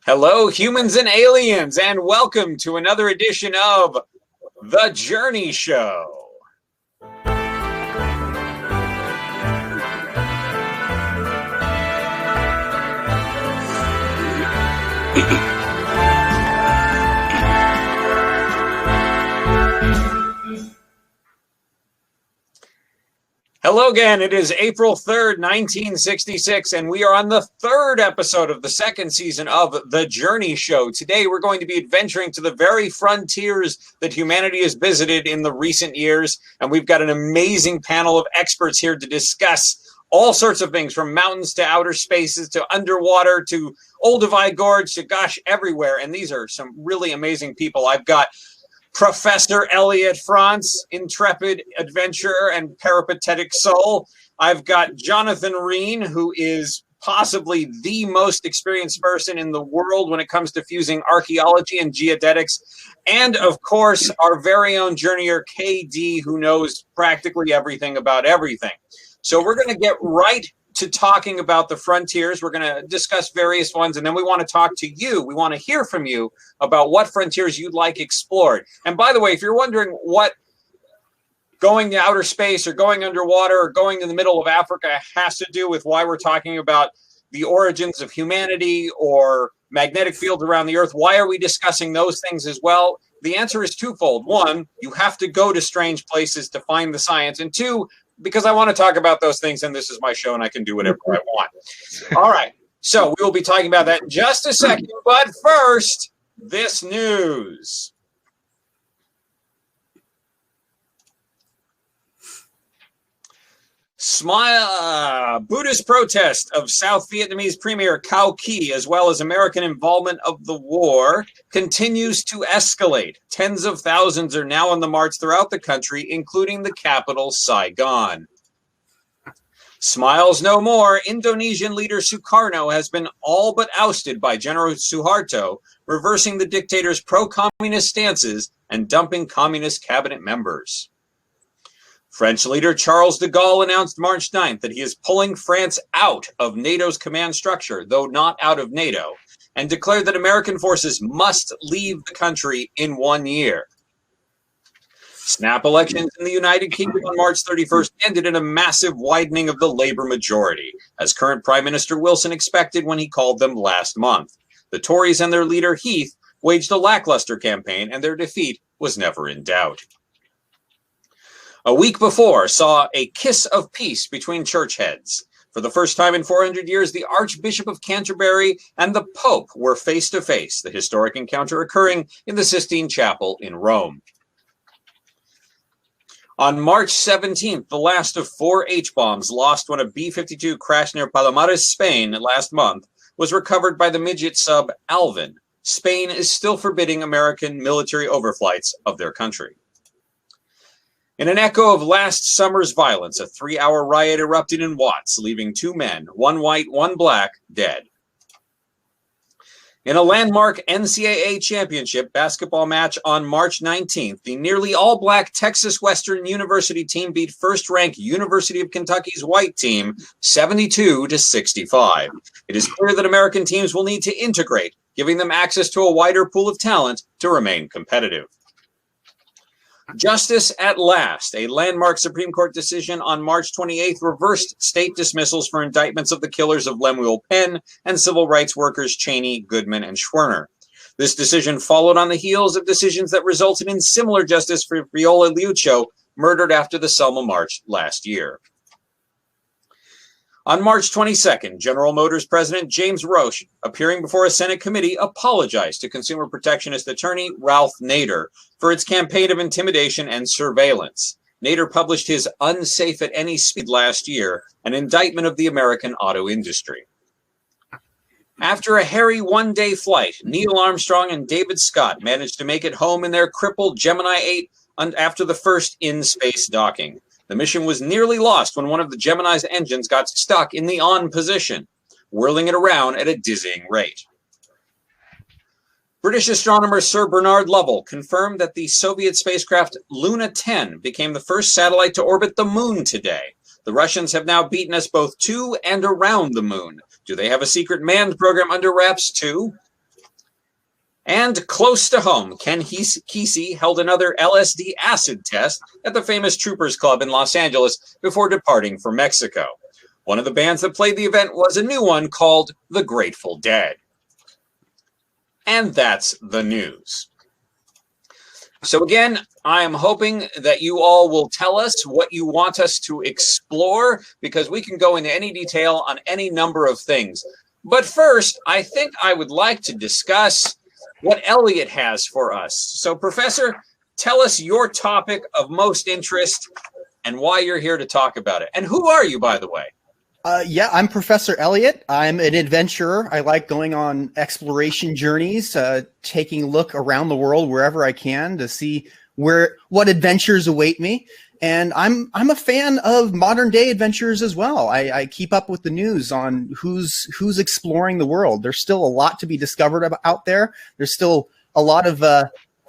Hello, humans and aliens, and welcome to another edition of The Journey Show. Hello again, it is April 3rd, 1966, and we are on the third episode of the second season of The Journey Show. Today we're going to be adventuring to the very frontiers that humanity has visited in the recent years, and we've got an amazing panel of experts here to discuss all sorts of things, from mountains to outer spaces to underwater to Olduvai gorge to gosh, everywhere, and these are some really amazing people. I've got Professor Elliot Frantz, intrepid adventurer and peripatetic soul. I've got Jonathan Riehn, who is possibly the most experienced person in the world when it comes to fusing archaeology and geodetics. And of course, our very own journeyer, Kaye Dee, who knows practically everything about everything. So we're going to get right to talking about the frontiers. We're going to discuss various ones, and then we want to talk to you. We want to hear from you about what frontiers you'd like explored. And by the way, if you're wondering what going to outer space or going underwater or going to the middle of Africa has to do with why we're talking about the origins of humanity or magnetic fields around the Earth, why are we discussing those things as well? The answer is twofold. One, you have to go to strange places to find the science. And two, because I want to talk about those things, and this is my show, and I can do whatever I want. All right, so we will be talking about that in just a second, but first, this news. Buddhist protest of South Vietnamese Premier Cao Qui, as well as American involvement of the war, continues to escalate. Tens of thousands are now on the march throughout the country, including the capital, Saigon. Smiles no more. Indonesian leader Sukarno has been all but ousted by General Suharto, reversing the dictator's pro-communist stances and dumping communist cabinet members. French leader Charles de Gaulle announced March 9th that he is pulling France out of NATO's command structure, though not out of NATO, and declared that American forces must leave the country in 1 year. Snap elections in the United Kingdom on March 31st ended in a massive widening of the Labour majority, as current Prime Minister Wilson expected when he called them last month. The Tories and their leader Heath waged a lackluster campaign, and their defeat was never in doubt. A week before saw a kiss of peace between church heads. For the first time in 400 years, the Archbishop of Canterbury and the Pope were face to face, the historic encounter occurring in the Sistine Chapel in Rome. On March 17th, the last of 4 H-bombs lost when a B-52 crashed near Palomares, Spain last month was recovered by the midget sub Alvin. Spain is still forbidding American military overflights of their country. In an echo of last summer's violence, a 3-hour riot erupted in Watts, leaving 2 men, 1 white, 1 black, dead. In a landmark NCAA championship basketball match on March 19th, the nearly all-black Texas Western University team beat first-ranked University of Kentucky's white team 72-65. It is clear that American teams will need to integrate, giving them access to a wider pool of talent to remain competitive. Justice at last. A landmark Supreme Court decision on March 28th reversed state dismissals for indictments of the killers of Lemuel Penn and civil rights workers Cheney, Goodman, and Schwerner. This decision followed on the heels of decisions that resulted in similar justice for Viola Liuccio, murdered after the Selma March last year. On March 22nd, General Motors President James Roche, appearing before a Senate committee, apologized to consumer protectionist attorney Ralph Nader for its campaign of intimidation and surveillance. Nader published his Unsafe at Any Speed last year, an indictment of the American auto industry. After a hairy 1-day flight, Neil Armstrong and David Scott managed to make it home in their crippled Gemini 8 after the first in-space docking. The mission was nearly lost when one of the Gemini's engines got stuck in the on position, whirling it around at a dizzying rate. British astronomer Sir Bernard Lovell confirmed that the Soviet spacecraft Luna 10 became the first satellite to orbit the moon today. The Russians have now beaten us both to and around the moon. Do they have a secret manned program under wraps too? And close to home, Ken Kesey held another LSD acid test at the famous Troopers Club in Los Angeles before departing for Mexico. One of the bands that played the event was a new one called The Grateful Dead. And that's the news. So again, I am hoping that you all will tell us what you want us to explore, because we can go into any detail on any number of things. But first, I think I would like to discuss what Elliot has for us. So Professor, tell us your topic of most interest and why you're here to talk about it. And who are you, by the way? Yeah, I'm Professor Elliot. I'm an adventurer. I like going on exploration journeys, taking a look around the world wherever I can to see what adventures await me. And I'm a fan of modern day adventures as well. I keep up with the news on who's exploring the world. There's still a lot to be discovered out there. There's still a lot of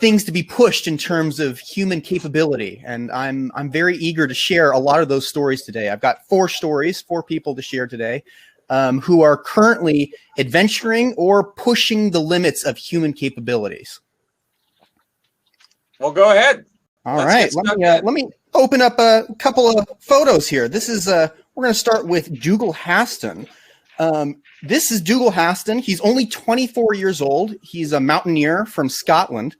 things to be pushed in terms of human capability, and I'm very eager to share a lot of those stories today. I've got four people to share today, who are currently adventuring or pushing the limits of human capabilities. Well, go ahead. All right, let me open up a couple of photos here. This is we're going to start with Dougal Haston. This is Dougal Haston. He's only 24 years old. He's a mountaineer from Scotland.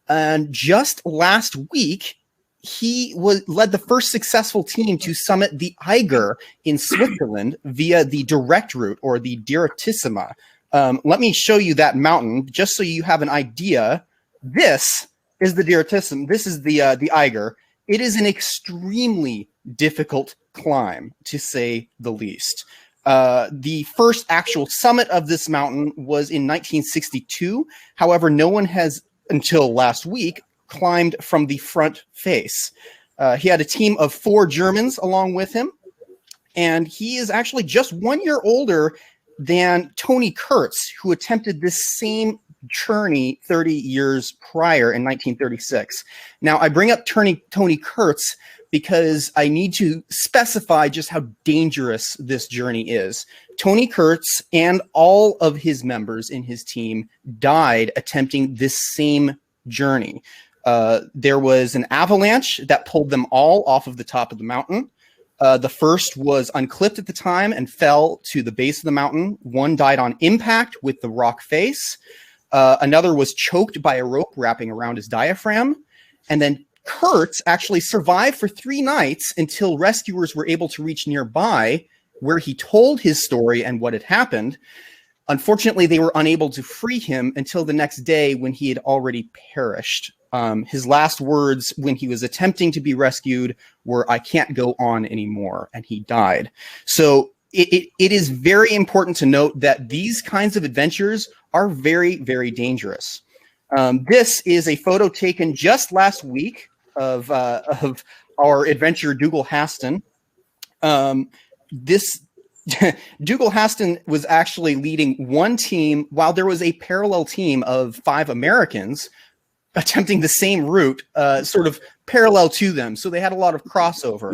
And just last week, he led the first successful team to summit the Eiger in Switzerland via the direct route, or the Direttissima. Let me show you that mountain just so you have an idea. This is the Direttissima. This is the Eiger. It is an extremely difficult climb, to say the least. The first actual summit of this mountain was in 1962. However, no one has, until last week, climbed from the front face. He had a team of 4 Germans along with him, and he is actually just 1 year older than Tony Kurtz, who attempted this same journey 30 years prior in 1936. Now, I bring up Tony Kurtz because I need to specify just how dangerous this journey is. Tony Kurtz and all of his members in his team died attempting this same journey. There was an avalanche that pulled them all off of the top of the mountain. The first was unclipped at the time and fell to the base of the mountain. One died on impact with the rock face. Another was choked by a rope wrapping around his diaphragm. And then Kurtz actually survived for 3 nights until rescuers were able to reach nearby, where he told his story and what had happened. Unfortunately, they were unable to free him until the next day, when he had already perished. His last words when he was attempting to be rescued were, "I can't go on anymore," and he died. So it is very important to note that these kinds of adventures are very, very dangerous. This is a photo taken just last week of our adventurer Dougal Haston. This Dougal Haston was actually leading one team, while there was a parallel team of 5 Americans attempting the same route, sort of parallel to them. So they had a lot of crossover.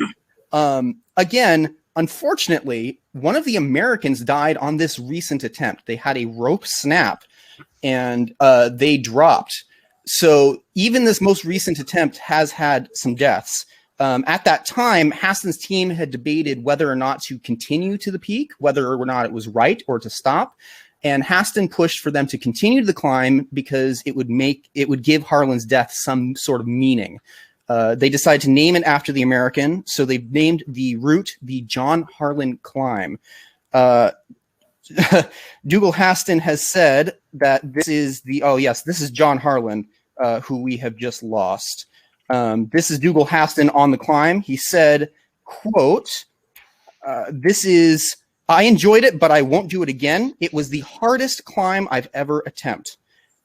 Again, unfortunately, one of the Americans died on this recent attempt. They had a rope snap and they dropped. So even this most recent attempt has had some deaths. At that time, Haston's team had debated whether or not to continue to the peak, whether or not it was right or to stop. And Haston pushed for them to continue the climb because it would give Harlan's death some sort of meaning. They decided to name it after the American, so they named the route the John Harlan Climb. Dougal Haston has said that this is John Harlan, who we have just lost. This is Dougal Haston on the climb. He said, quote, I enjoyed it, but I won't do it again. It was the hardest climb I've ever attempted.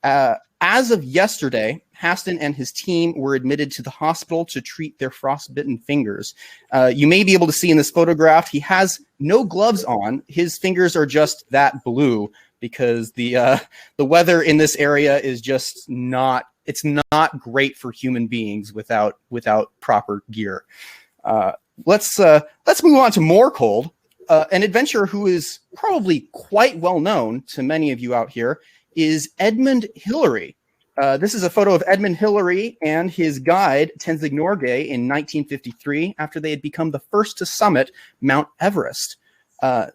As of yesterday, Haston and his team were admitted to the hospital to treat their frostbitten fingers. You may be able to see in this photograph, he has no gloves on. His fingers are just that blue because the weather in this area is just not great for human beings without proper gear. Let's move on to more cold. An adventurer who is probably quite well known to many of you out here is Edmund Hillary. This is a photo of Edmund Hillary and his guide, Tenzing Norgay, in 1953, after they had become the first to summit Mount Everest.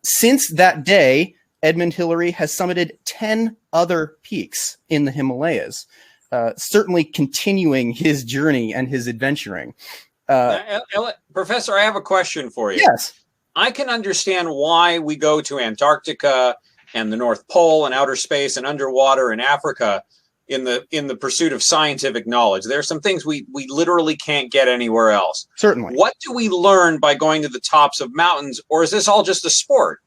Since that day, Edmund Hillary has summited 10 other peaks in the Himalayas, certainly continuing his journey and his adventuring. Professor, I have a question for you. Yes. I can understand why we go to Antarctica and the North Pole and outer space and underwater in Africa in the pursuit of scientific knowledge. There are some things we literally can't get anywhere else. Certainly. What do we learn by going to the tops of mountains, or is this all just a sport?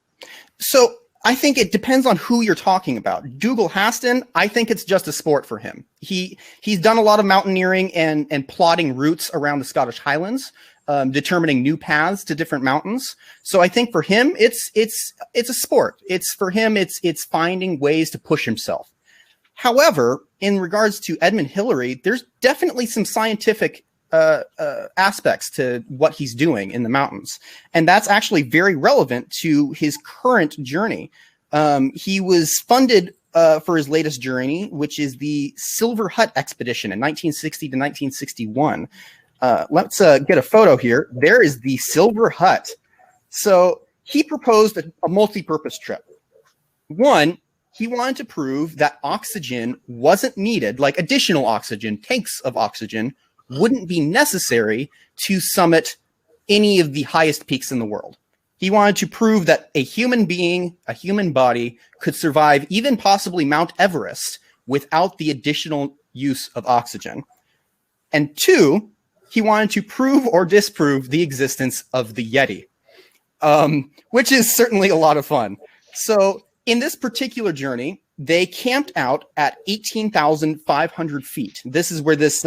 So I think it depends on who you're talking about. Dougal Haston, I think it's just a sport for him. He's done a lot of mountaineering and plotting routes around the Scottish Highlands, determining new paths to different mountains. So I think for him, it's a sport. It's finding ways to push himself. However, in regards to Edmund Hillary, there's definitely some scientific aspects to what he's doing in the mountains. And that's actually very relevant to his current journey. He was funded for his latest journey, which is the Silver Hut expedition in 1960 to 1961. Let's get a photo here. There is the Silver Hut. So he proposed a multi-purpose trip. One, he wanted to prove that oxygen wasn't needed, like additional oxygen, tanks of oxygen, wouldn't be necessary to summit any of the highest peaks in the world. He wanted to prove that a human being, a human body, could survive even possibly Mount Everest without the additional use of oxygen. And two, he wanted to prove or disprove the existence of the Yeti, which is certainly a lot of fun. So in this particular journey, they camped out at 18,500 feet. This is where this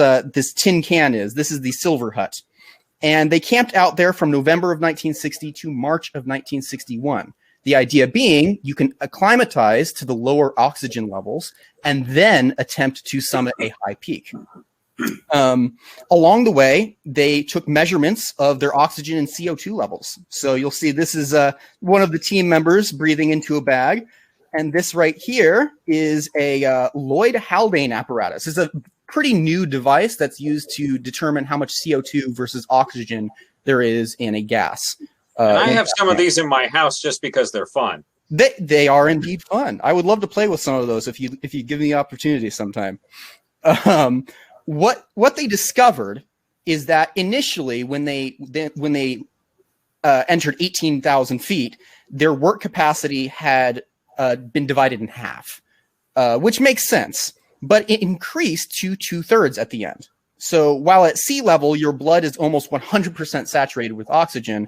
tin can is. This is the Silver Hut. And they camped out there from November of 1960 to March of 1961. The idea being you can acclimatize to the lower oxygen levels and then attempt to summit a high peak. Along the way, they took measurements of their oxygen and CO2 levels. So you'll see this is one of the team members breathing into a bag. And this right here is a Lloyd Haldane apparatus. It's a pretty new device that's used to determine how much CO2 versus oxygen there is in a gas. And I have some of these in my house just because they're fun. They are indeed fun. I would love to play with some of those if you give me the opportunity sometime. What they discovered is that initially when they entered 18,000 feet, their work capacity had been divided in half, which makes sense, but it increased to 2/3 at the end. So while at sea level, your blood is almost 100% saturated with oxygen,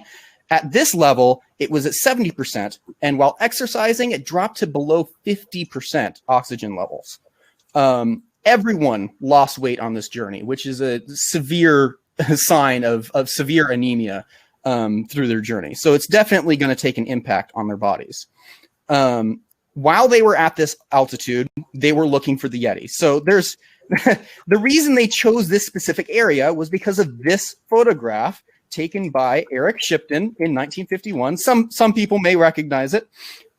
at this level, it was at 70%. And while exercising, it dropped to below 50% oxygen levels. Everyone lost weight on this journey, which is a severe sign of severe anemia through their journey. So it's definitely going to take an impact on their bodies. While they were at this altitude, they were looking for the Yeti. So there's the reason they chose this specific area was because of this photograph taken by Eric Shipton in 1951. Some people may recognize it.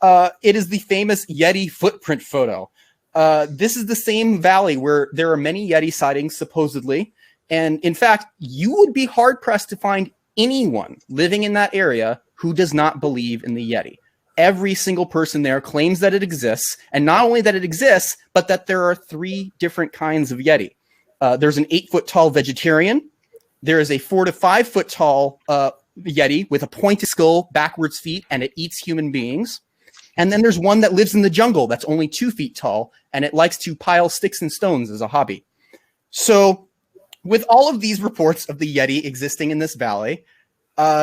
It is the famous Yeti footprint photo. This is the same valley where there are many Yeti sightings, supposedly. And in fact, you would be hard-pressed to find anyone living in that area who does not believe in the Yeti. Every single person there claims that it exists, and not only that it exists, but that there are 3 different kinds of Yeti. There's an 8-foot-tall vegetarian. There is a 4 to 5 foot tall Yeti with a pointed skull, backwards feet, and it eats human beings. And then there's one that lives in the jungle that's only 2 feet tall, and it likes to pile sticks and stones as a hobby. So with all of these reports of the Yeti existing in this valley,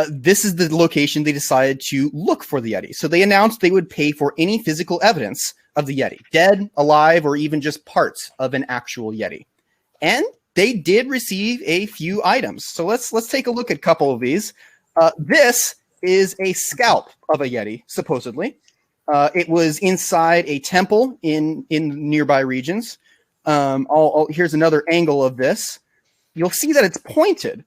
this is the location they decided to look for the Yeti. So they announced they would pay for any physical evidence of the Yeti, dead, alive, or even just parts of an actual Yeti. And they did receive a few items. So let's take a look at a couple of these. This is a scalp of a Yeti, supposedly. It was inside a temple in nearby regions. Here's another angle of this. You'll see that it's pointed.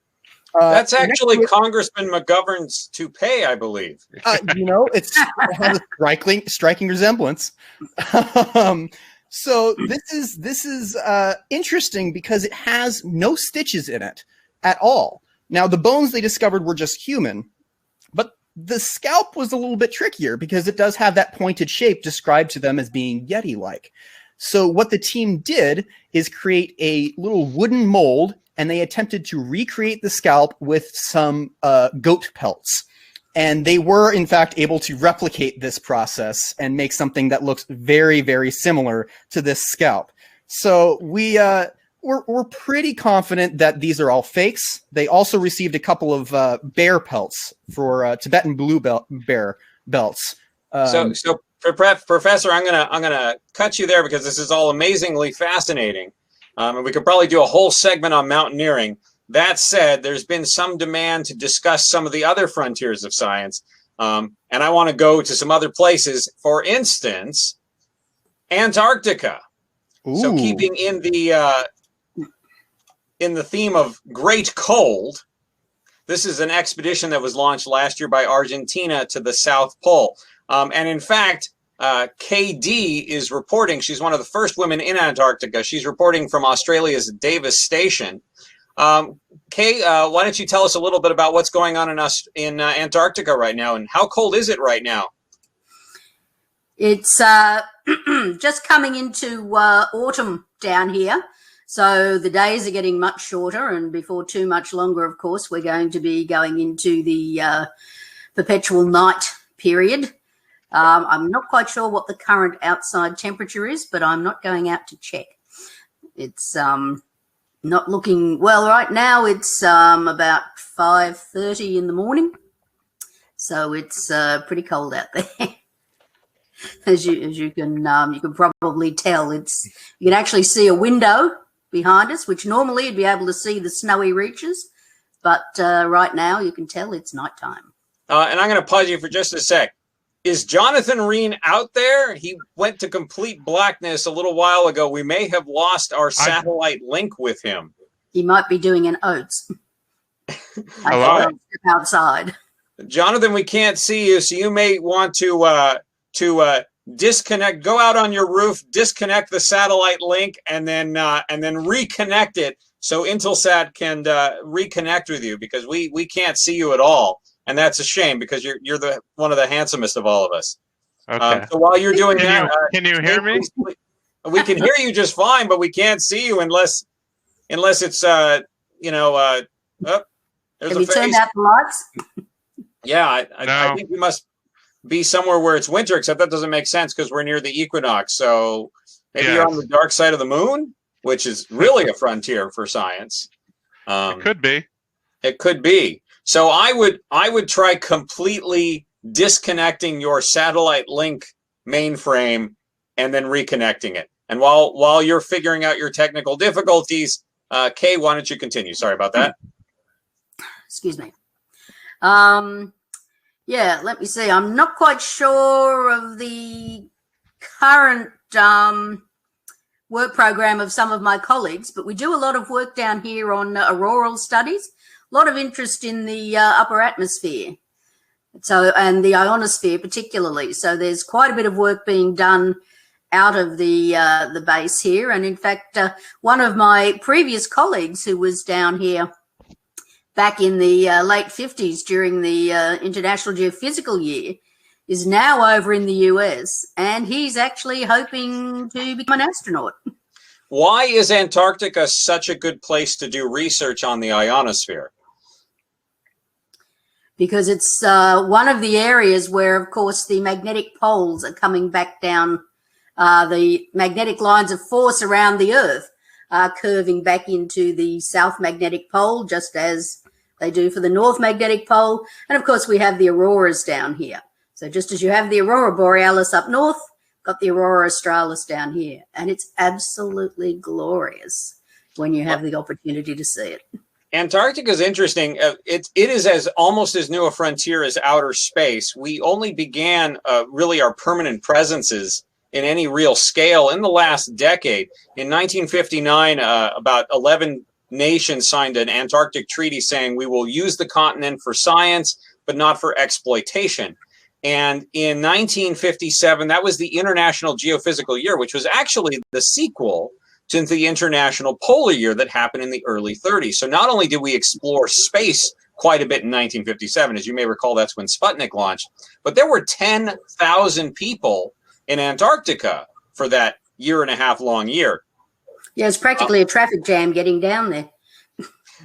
That's actually Congressman McGovern's toupee, I believe. It has a striking resemblance. So this is interesting because it has no stitches in it at all. Now, the bones they discovered were just human, but the scalp was a little bit trickier because it does have that pointed shape described to them as being Yeti-like. So what the team did is create a little wooden mold, and they attempted to recreate the scalp with some goat pelts. And they were, in fact, able to replicate this process and make something that looks very, very similar to this scalp. So we're pretty confident that these are all fakes. They also received a couple of bear pelts for Tibetan blue bear belts. So Professor, I'm gonna cut you there because this is all amazingly fascinating, and we could probably do a whole segment on mountaineering. That said, there's been some demand to discuss some of the other frontiers of science, and I want to go to some other places. For instance, Antarctica. Ooh. So keeping in the theme of great cold, this is an expedition that was launched last year by Argentina to the South Pole. And in fact, Kaye Dee is reporting. She's one of the first women in Antarctica. She's reporting from Australia's Davis Station. Kaye, why don't you tell us a little bit about what's going on in Antarctica right now, and how cold is it right now? It's just coming into autumn down here. So the days are getting much shorter, and before too much longer, of course, we're going to be going into the perpetual night period. I'm not quite sure what the current outside temperature is, but I'm not going out to check. It's not looking well right now. It's about 5:30 in the morning, so it's pretty cold out there. As you can probably tell, you can actually see a window behind us, which normally you'd be able to see the snowy reaches, but right now you can tell it's nighttime. And I'm going to pause you for just a sec. Is Jonathan Riehn out there? He went to complete blackness a little while ago. We may have lost our satellite link with him. He might be doing an oats. Hello? Step outside. Jonathan, we can't see you, so you may want to disconnect. Go out on your roof, disconnect the satellite link, and then reconnect it so Intelsat can reconnect with you, because we can't see you at all. And that's a shame, because you're one of the handsomest of all of us. Okay. So while you're doing that, can you hear me? We can hear you just fine, but we can't see you unless it's there's Have a you face. turned out the lights? Yeah, No. I think we must be somewhere where it's winter, except that doesn't make sense because we're near the equinox. So maybe you're on the dark side of the moon, which is really a frontier for science. It could be. It could be. So I would try completely disconnecting your satellite link mainframe and then reconnecting it. And while you're figuring out your technical difficulties, Kaye, why don't you continue? Sorry about that. Excuse me. Yeah, let me see. I'm not quite sure of the current work program of some of my colleagues, but we do a lot of work down here on auroral studies. A lot of interest in the upper atmosphere, and the ionosphere particularly. So there's quite a bit of work being done out of the base here. And in fact, one of my previous colleagues who was down here back in the late 50s during the International Geophysical Year is now over in the US, and he's actually hoping to become an astronaut. Why is Antarctica such a good place to do research on the ionosphere? Because it's one of the areas where, of course, the magnetic poles are coming back down. The magnetic lines of force around the Earth are curving back into the south magnetic pole, just as they do for the north magnetic pole. And, of course, we have the auroras down here. So just as you have the aurora borealis up north, got the aurora australis down here. And it's absolutely glorious when you have the opportunity to see it. Antarctica is interesting. It is almost as new a frontier as outer space. We only began really our permanent presences in any real scale in the last decade. In 1959, about 11 nations signed an Antarctic treaty saying we will use the continent for science, but not for exploitation. And in 1957, that was the International Geophysical Year, which was actually the sequel to the International Polar Year that happened in the early 30s. So not only did we explore space quite a bit in 1957, as you may recall, that's when Sputnik launched, but there were 10,000 people in Antarctica for that year and a half long year. Yeah, it's practically a traffic jam getting down there.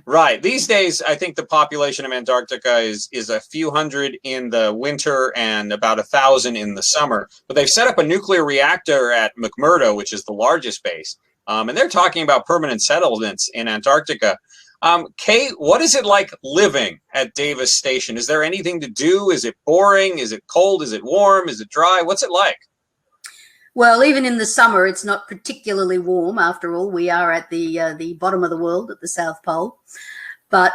Right. These days, I think the population of Antarctica is a few hundred in the winter and about 1,000 in the summer. But they've set up a nuclear reactor at McMurdo, which is the largest base. And they're talking about permanent settlements in Antarctica. Kaye, what is it like living at Davis Station? Is there anything to do? Is it boring? Is it cold? Is it warm? Is it dry? What's it like? Well, even in the summer, it's not particularly warm. After all, we are at the bottom of the world at the South Pole. But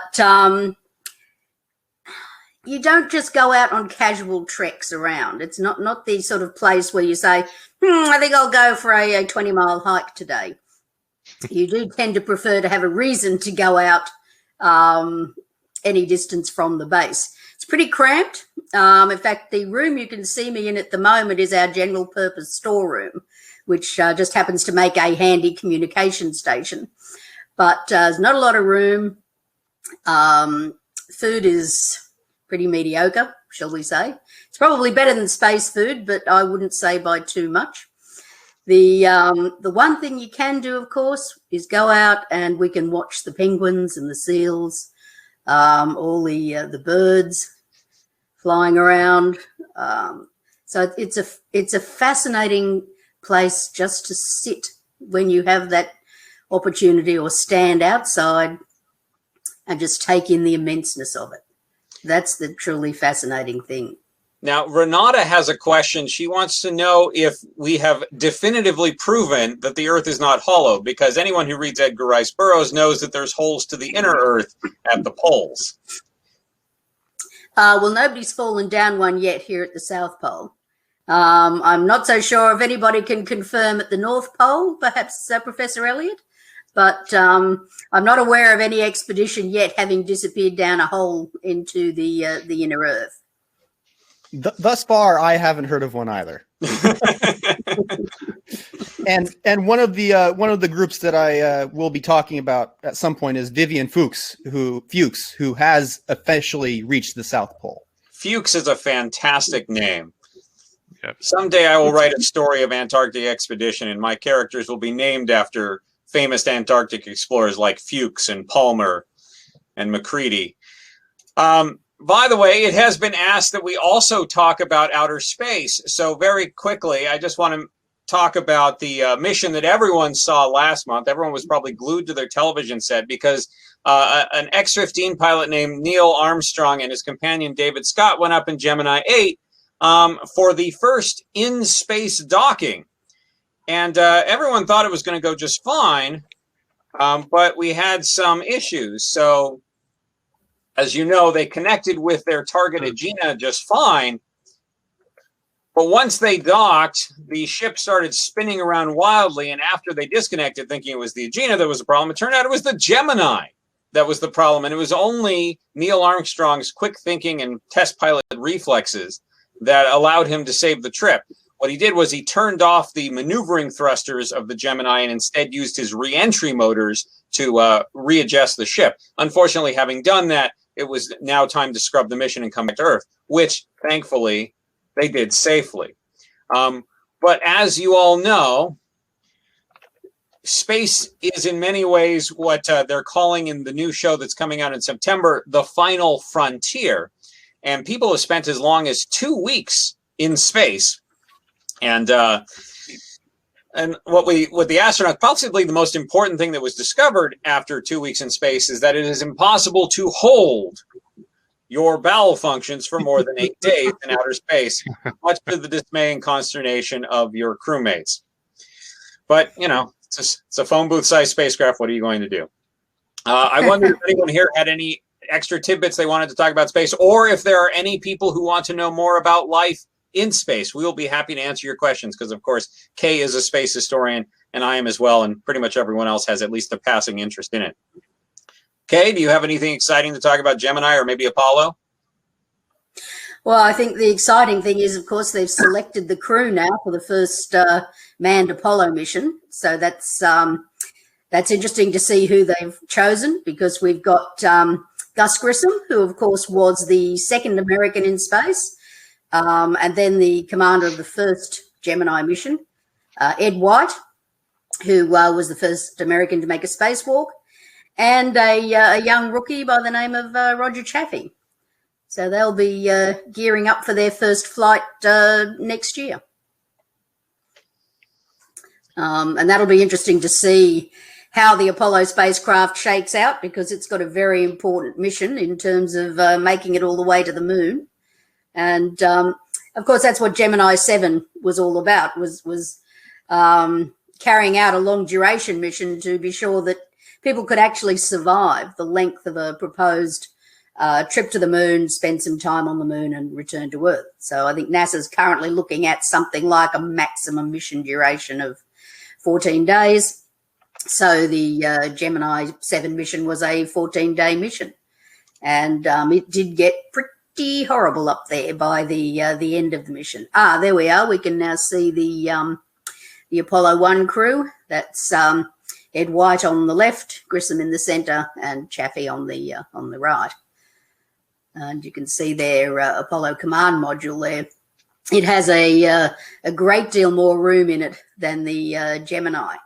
you don't just go out on casual treks around. It's not the sort of place where you say, I think I'll go for a 20-mile hike today. You do tend to prefer to have a reason to go out any distance from the base. It's pretty cramped. In fact, the room you can see me in at the moment is our general purpose storeroom, which just happens to make a handy communication station. But there's not a lot of room. Food is pretty mediocre, shall we say. It's probably better than space food, but I wouldn't say by too much. The one thing you can do, of course, is go out and we can watch the penguins and the seals, all the birds flying around. So it's a fascinating place just to sit when you have that opportunity, or stand outside and just take in the immenseness of it. That's the truly fascinating thing. Now, Renata has a question. She wants to know if we have definitively proven that the Earth is not hollow, because anyone who reads Edgar Rice Burroughs knows that there's holes to the inner Earth at the poles. Well, nobody's fallen down one yet here at the South Pole. I'm not so sure if anybody can confirm at the North Pole, perhaps Professor Elliot, but I'm not aware of any expedition yet having disappeared down a hole into the inner Earth. Thus far, I haven't heard of one either. and one of the groups that I will be talking about at some point is Vivian Fuchs, who has officially reached the South Pole. Fuchs is a fantastic name. Yep. Someday I will write a story of Antarctic expedition, and my characters will be named after famous Antarctic explorers like Fuchs and Palmer and Macready. By the way, it has been asked that we also talk about outer space. So very quickly, I just want to talk about the mission that everyone saw last month. Everyone was probably glued to their television set because an X-15 pilot named Neil Armstrong and his companion David Scott went up in Gemini 8 for the first in-space docking. And everyone thought it was going to go just fine, but we had some issues. So, as you know, they connected with their target Aegina just fine. But once they docked, the ship started spinning around wildly. And after they disconnected, thinking it was the Aegina that was the problem, it turned out it was the Gemini that was the problem. And it was only Neil Armstrong's quick thinking and test pilot reflexes that allowed him to save the trip. What he did was he turned off the maneuvering thrusters of the Gemini and instead used his re-entry motors to readjust the ship. Unfortunately, having done that, it was now time to scrub the mission and come back to Earth, which, thankfully, they did safely. But as you all know, space is in many ways what they're calling in the new show that's coming out in September, the final frontier. And people have spent as long as 2 weeks in space. And what the astronauts, possibly the most important thing that was discovered after 2 weeks in space is that it is impossible to hold your bowel functions for more than 8 days in outer space, much to the dismay and consternation of your crewmates. But, you know, it's a phone booth-sized spacecraft. What are you going to do? I wonder if anyone here had any extra tidbits they wanted to talk about space, or if there are any people who want to know more about life in space. We will be happy to answer your questions because, of course, Kaye is a space historian, and I am as well, and pretty much everyone else has at least a passing interest in it. Kaye, do you have anything exciting to talk about Gemini or maybe Apollo? Well, I think the exciting thing is, of course, they've selected the crew now for the first manned Apollo mission. So that's interesting to see who they've chosen, because we've got Gus Grissom, who, of course, was the second American in space, and then the commander of the first Gemini mission, Ed White, who was the first American to make a spacewalk, and a young rookie by the name of Roger Chaffee. So they'll be gearing up for their first flight next year. And that'll be interesting to see how the Apollo spacecraft shakes out, because it's got a very important mission in terms of making it all the way to the moon. And, of course, that's what Gemini 7 was all about, was carrying out a long-duration mission to be sure that people could actually survive the length of a proposed trip to the moon, spend some time on the moon and return to Earth. So I think NASA's currently looking at something like a maximum mission duration of 14 days. So the Gemini 7 mission was a 14-day mission. And it did get pretty horrible up there by the end of the mission. There we are. We can now see the Apollo 1 crew. That's Ed White on the left, Grissom in the center, and Chaffee on the right. And you can see their Apollo command module there. It has a great deal more room in it than the Gemini.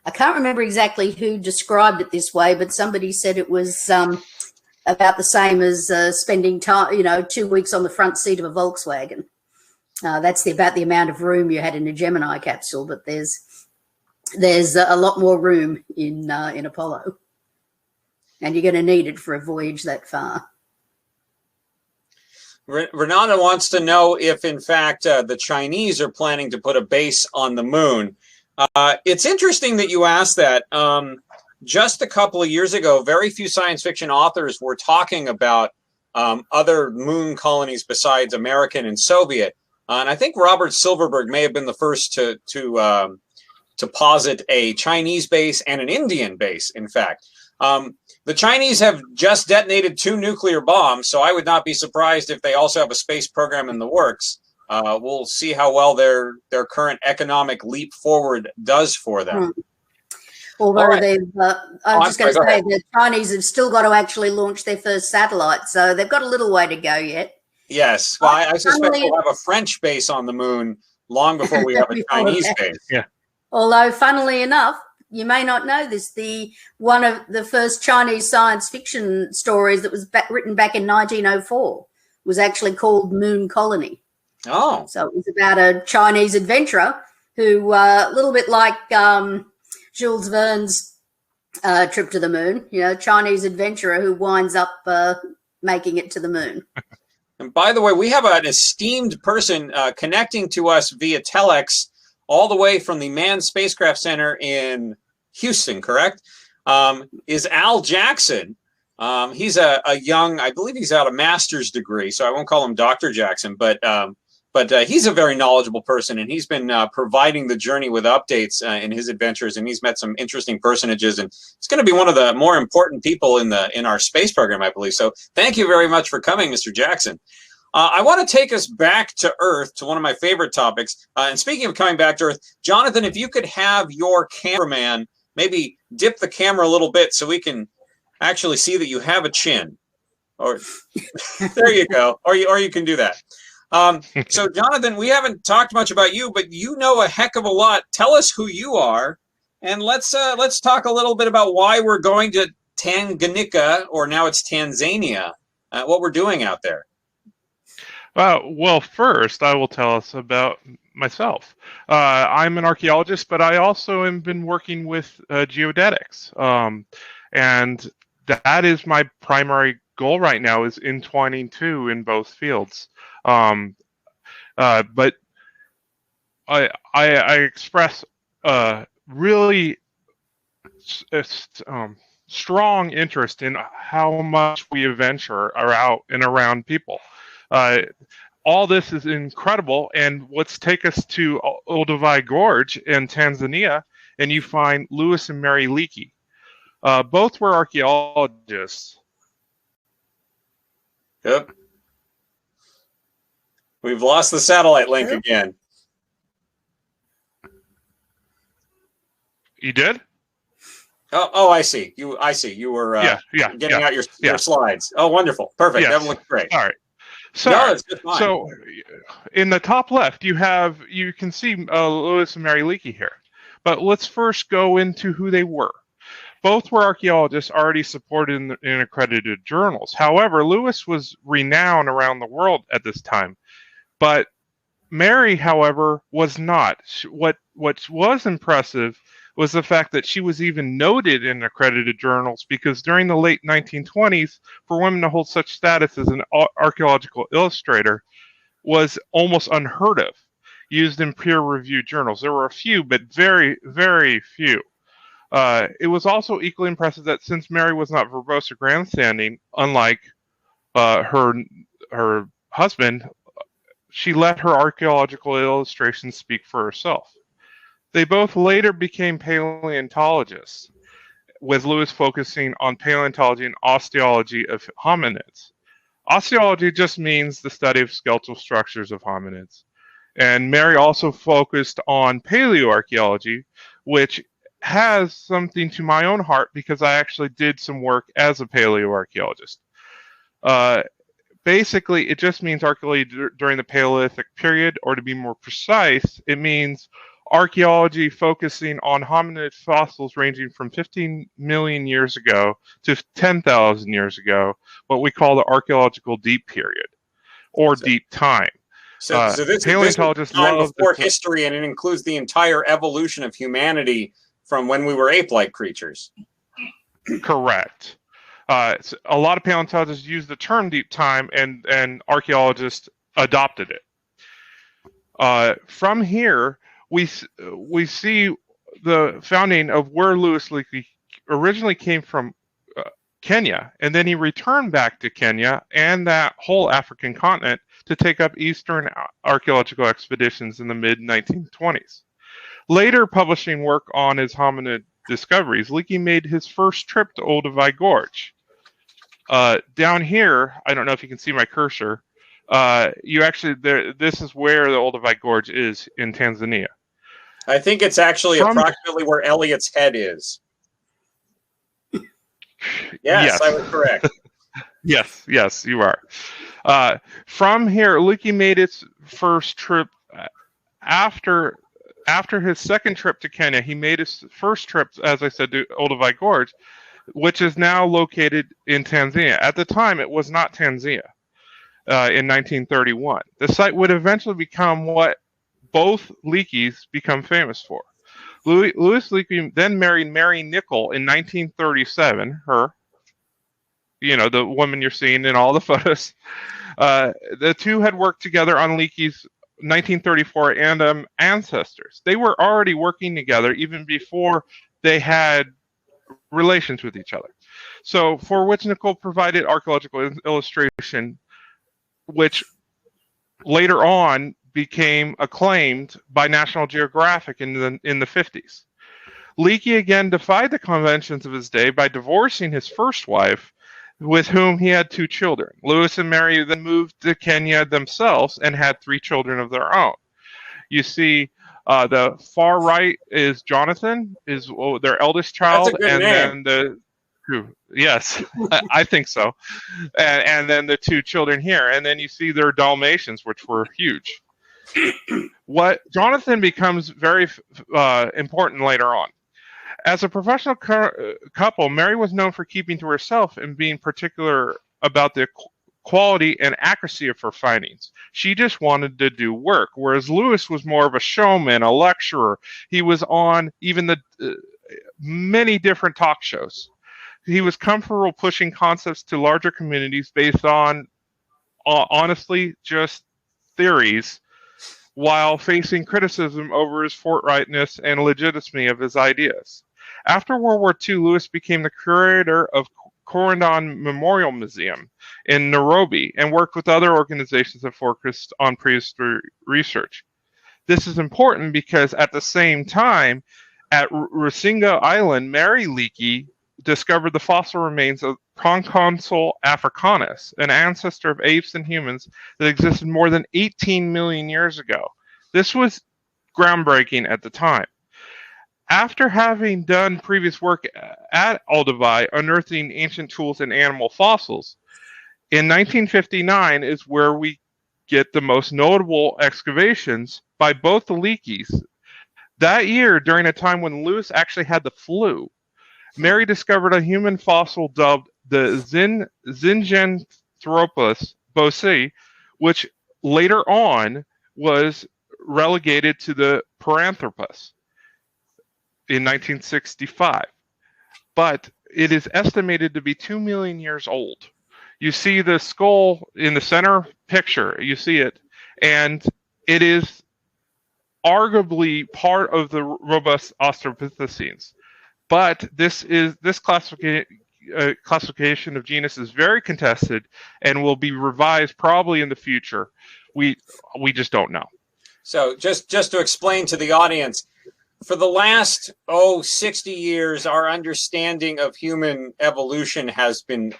I can't remember exactly who described it this way, but somebody said it was about the same as spending time, 2 weeks on the front seat of a Volkswagen. That's about the amount of room you had in a Gemini capsule, but there's a lot more room in Apollo, and you're going to need it for a voyage that far. Renata wants to know if, in fact, the Chinese are planning to put a base on the moon. It's interesting that you asked that. Just a couple of years ago, very few science fiction authors were talking about other moon colonies besides American and Soviet. And I think Robert Silverberg may have been the first to posit a Chinese base and an Indian base, in fact. The Chinese have just detonated 2 nuclear bombs, so I would not be surprised if they also have a space program in the works. We'll see how well their current economic leap forward does for them. Although right. I'm just going to say the Chinese have still got to actually launch their first satellite, so they've got a little way to go yet. Yes, well, I suspect we'll have a French base on the moon long before we have a Chinese base. Yeah. Although, funnily enough, you may not know this, one of the first Chinese science fiction stories that was written back in 1904 was actually called Moon Colony. Oh. So it was about a Chinese adventurer who, a little bit like Jules Verne's trip to the moon, Chinese adventurer who winds up making it to the moon. And by the way, we have an esteemed person connecting to us via telex all the way from the Manned Spacecraft Center in Houston, correct? Is Al Jackson. He's a young, I believe he's out a master's degree, so I won't call him Dr. Jackson, but he's a very knowledgeable person, and he's been providing the journey with updates in his adventures, and he's met some interesting personages, and it's going to be one of the more important people in our space program, I believe. So thank you very much for coming, Mr. Jackson. I want to take us back to Earth, to one of my favorite topics. And speaking of coming back to Earth, Jonathan, if you could have your cameraman maybe dip the camera a little bit so we can actually see that you have a chin. Or there you go. Or you can do that. So, Jonathan, we haven't talked much about you, but you know a heck of a lot. Tell us who you are, and let's talk a little bit about why we're going to Tanganyika, or now it's Tanzania, what we're doing out there. Well, first, I will tell us about myself. I'm an archaeologist, but I also have been working with geodetics. And that is my primary goal right now, is entwining two in both fields. But I express really strong interest in how much we adventure out and around people. All this is incredible, and let's take us to Olduvai Gorge in Tanzania, and you find Lewis and Mary Leakey. Both were archaeologists. Yep. We've lost the satellite link again. You did? Oh, I see. I see. You were getting out your slides. Oh, wonderful. Perfect. Yes. That looks great. All right. No, it's just fine. So in the top left, you can see Lewis and Mary Leakey here. But let's first go into who they were. Both were archaeologists already supported in accredited journals. However, Lewis was renowned around the world at this time. But Mary, however, was not. What was impressive was the fact that she was even noted in accredited journals, because during the late 1920s, for women to hold such status as an archaeological illustrator was almost unheard of, used in peer-reviewed journals. There were a few, but very, very few. It was also equally impressive that since Mary was not verbose or grandstanding, unlike her husband, she let her archaeological illustrations speak for herself. They both later became paleontologists, with Lewis focusing on paleontology and osteology of hominids. Osteology just means the study of skeletal structures of hominids. And Mary also focused on paleoarchaeology, which has something to my own heart because I actually did some work as a paleoarchaeologist. Basically, it just means archaeology during the Paleolithic period, or to be more precise, it means archaeology focusing on hominid fossils ranging from 15 million years ago to 10,000 years ago, what we call the archaeological deep period, or deep time. So this paleontologists time before history, and it includes the entire evolution of humanity from when we were ape-like creatures. Correct. So a lot of paleontologists use the term deep time, and archaeologists adopted it. From here, we see the founding of where Lewis Leakey originally came from, Kenya, and then he returned back to Kenya and that whole African continent to take up Eastern archaeological expeditions in the mid-1920s. Later publishing work on his hominid discoveries, Leakey made his first trip to Olduvai Gorge. Down here, I don't know if you can see my cursor, this is where the Olduvai Gorge is in Tanzania. I think it's actually approximately where Elliot's head is. Yes, I was correct. yes, you are. From here, Leakey made its first trip after his second trip to Kenya. He made his first trip, as I said, to Olduvai Gorge, which is now located in Tanzania. At the time, it was not Tanzania in 1931. The site would eventually become what both Leakeys become famous for. Lewis Leakey then married Mary Nicol in 1937, the woman you're seeing in all the photos. The two had worked together on Leakey's 1934 ancestors. They were already working together even before they had relations with each other. So, for which Nicol provided archaeological illustration, which later on became acclaimed by National Geographic in the 50s. Leakey again defied the conventions of his day by divorcing his first wife, with whom he had 2 children. Lewis and Mary then moved to Kenya themselves and had 3 children of their own. You see, the far right is Jonathan, is their eldest child, That's a good name. Then yes, I think so. And then the 2 children here, and then you see their Dalmatians, which were huge. What Jonathan becomes very important later on. As a professional couple, Mary was known for keeping to herself and being particular about the quality and accuracy of her findings. She just wanted to do work, whereas Lewis was more of a showman, a lecturer. He was on even the many different talk shows. He was comfortable pushing concepts to larger communities based on, honestly, just theories, while facing criticism over his forthrightness and legitimacy of his ideas. After World War II, Lewis became the curator of Corendon Memorial Museum in Nairobi and worked with other organizations that focused on prehistory research. This is important because at the same time, at Rusinga Island, Mary Leakey discovered the fossil remains of Proconsul africanus, an ancestor of apes and humans that existed more than 18 million years ago. This was groundbreaking at the time. After having done previous work at Olduvai, unearthing ancient tools and animal fossils, in 1959 is where we get the most notable excavations by both the Leakeys. That year, during a time when Lewis actually had the flu, Mary discovered a human fossil dubbed the Zinjanthropus boisei, which later on was relegated to the Paranthropus in 1965. But it is estimated to be 2 million years old. You see the skull in the center picture, you see it, and it is arguably part of the robust Australopithecines. But this classification of genus is very contested and will be revised probably in the future. We just don't know. So just to explain to the audience, for the last 60 years, our understanding of human evolution has been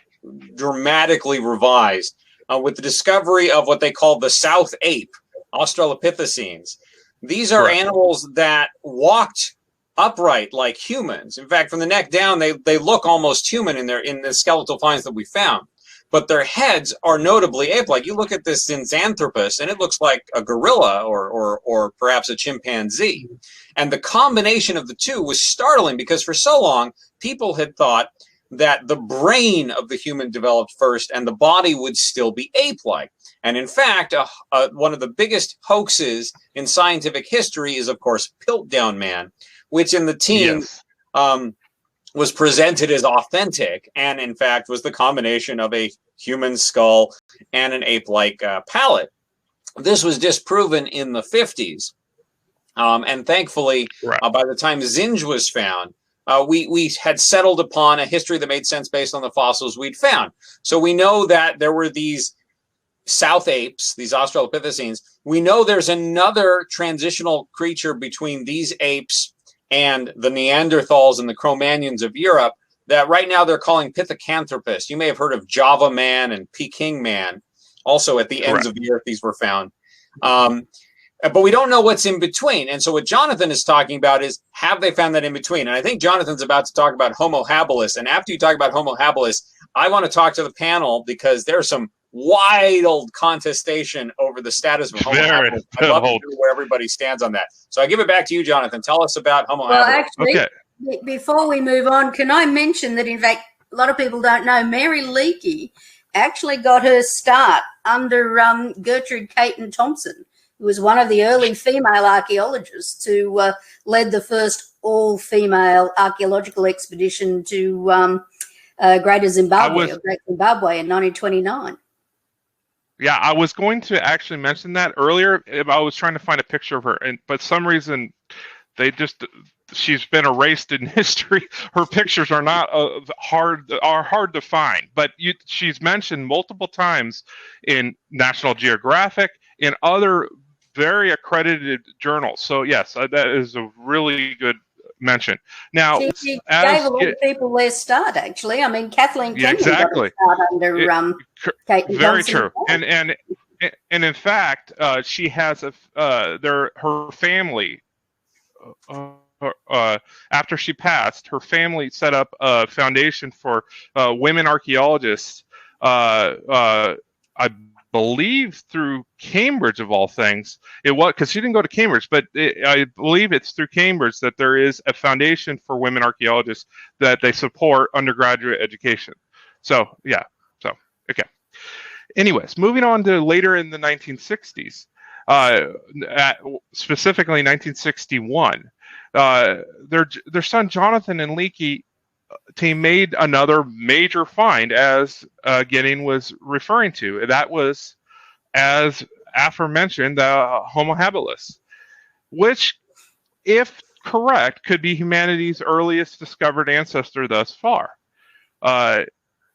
dramatically revised with the discovery of what they call the South Ape, Australopithecines. These are animals that walked upright like humans. In fact, from the neck down, they look almost human in the skeletal finds that we found. But their heads are notably ape-like. You look at this Zinjanthropus, and it looks like a gorilla or perhaps a chimpanzee. And the combination of the two was startling because for so long, people had thought that the brain of the human developed first and the body would still be ape-like. And in fact, one of the biggest hoaxes in scientific history is, of course, Piltdown Man, which in the teens was presented as authentic and, in fact, was the combination of a human skull and an ape-like palate. This was disproven in the 50s. And thankfully, by the time Zinj was found, we had settled upon a history that made sense based on the fossils we'd found. So we know that there were these South apes, these Australopithecines. We know there's another transitional creature between these apes and the Neanderthals and the Cro-Magnons of Europe that right now they're calling Pithecanthropus. You may have heard of Java Man and Peking Man. Also at the ends of the earth, these were found. But we don't know what's in between. And so what Jonathan is talking about is, have they found that in between? And I think Jonathan's about to talk about Homo habilis. And after you talk about Homo habilis, I want to talk to the panel because there's some wild contestation over the status of Homo habilis. I'd love to know where everybody stands on that. So I give it back to you, Jonathan. Tell us about Homo habilis. Actually, before we move on, can I mention that, in fact, a lot of people don't know, Mary Leakey actually got her start under Gertrude Caton Thompson, who was one of the early female archaeologists who led the first all-female archaeological expedition to Greater Zimbabwe, Great Zimbabwe in 1929. Yeah, I was going to actually mention that earlier. I was trying to find a picture of her, but some reason she's been erased in history. Her pictures are not hard to find, but she's mentioned multiple times in National Geographic, in other very accredited journals. So yes, that is a really good mention. Now, she gave a lot of people their start. Actually, I mean, Kathleen Kennedy got a start under Kate. Very true, and in fact, she has her family. After she passed, her family set up a foundation for women archaeologists. I believe through Cambridge, of all things. It was because she didn't go to Cambridge, but I believe it's through Cambridge that there is a foundation for women archaeologists that they support undergraduate education. So yeah, okay. Anyways, moving on to later in the 1960s, specifically 1961, their son Jonathan and Leakey team made another major find, as Gideon was referring to. That was, as aforementioned, the Homo habilis, which, if correct, could be humanity's earliest discovered ancestor thus far.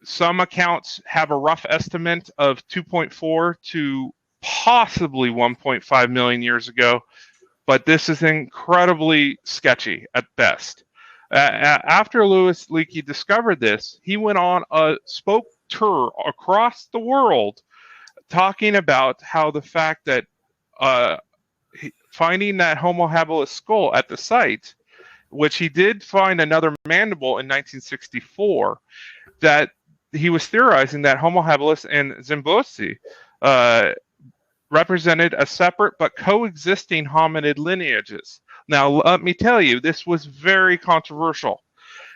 Some accounts have a rough estimate of 2.4 to possibly 1.5 million years ago, but this is incredibly sketchy at best. After Louis Leakey discovered this, he went on a spoke tour across the world talking about how the fact that finding that Homo habilis skull at the site, which he did find another mandible in 1964, that he was theorizing that Homo habilis and Zimbosi represented a separate but coexisting hominid lineages. Now, let me tell you, this was very controversial,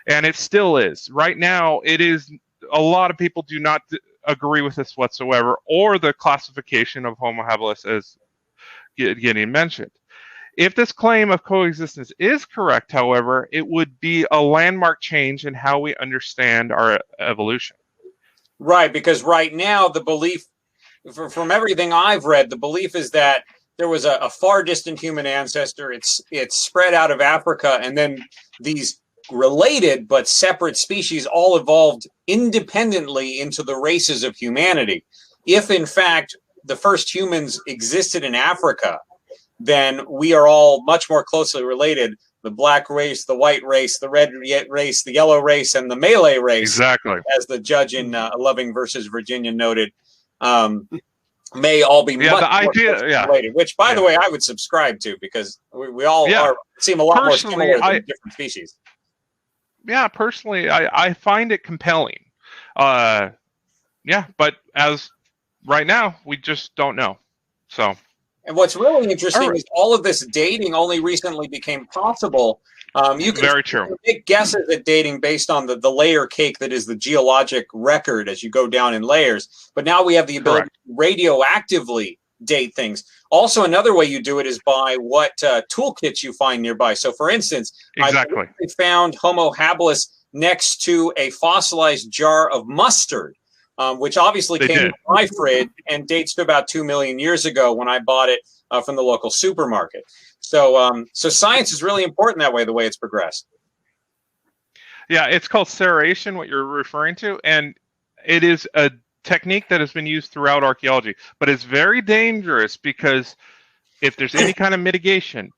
and it still is. Right now, it is. A lot of people do not agree with this whatsoever, or the classification of Homo habilis as Gideon mentioned. If this claim of coexistence is correct, however, it would be a landmark change in how we understand our evolution. Right, because right now the belief, from everything I've read, the belief is that there was a far distant human ancestor. It's spread out of Africa, and then these related but separate species all evolved independently into the races of humanity. If in fact the first humans existed in Africa, then we are all much more closely related. The black race, the white race, the red race, the yellow race, and the Malay race. Exactly. As the judge in Loving versus Virginia noted, may all be much more closely related, which, by the way, I would subscribe to, because we all seem a lot more similar than different species. Yeah, personally, I find it compelling. But as right now, we just don't know. So. And what's really interesting is all of this dating only recently became possible. You can make guesses at dating based on the layer cake that is the geologic record as you go down in layers. But now we have the ability to radioactively date things. Also, another way you do it is by what toolkits you find nearby. So, for instance, I found Homo habilis next to a fossilized jar of mustard, which obviously came from my fridge and dates to about 2 million years ago when I bought it from the local supermarket. So science is really important that way, the way it's progressed. Yeah, it's called ceration, what you're referring to, and it is a technique that has been used throughout archaeology, but it's very dangerous because if there's any kind of mitigation,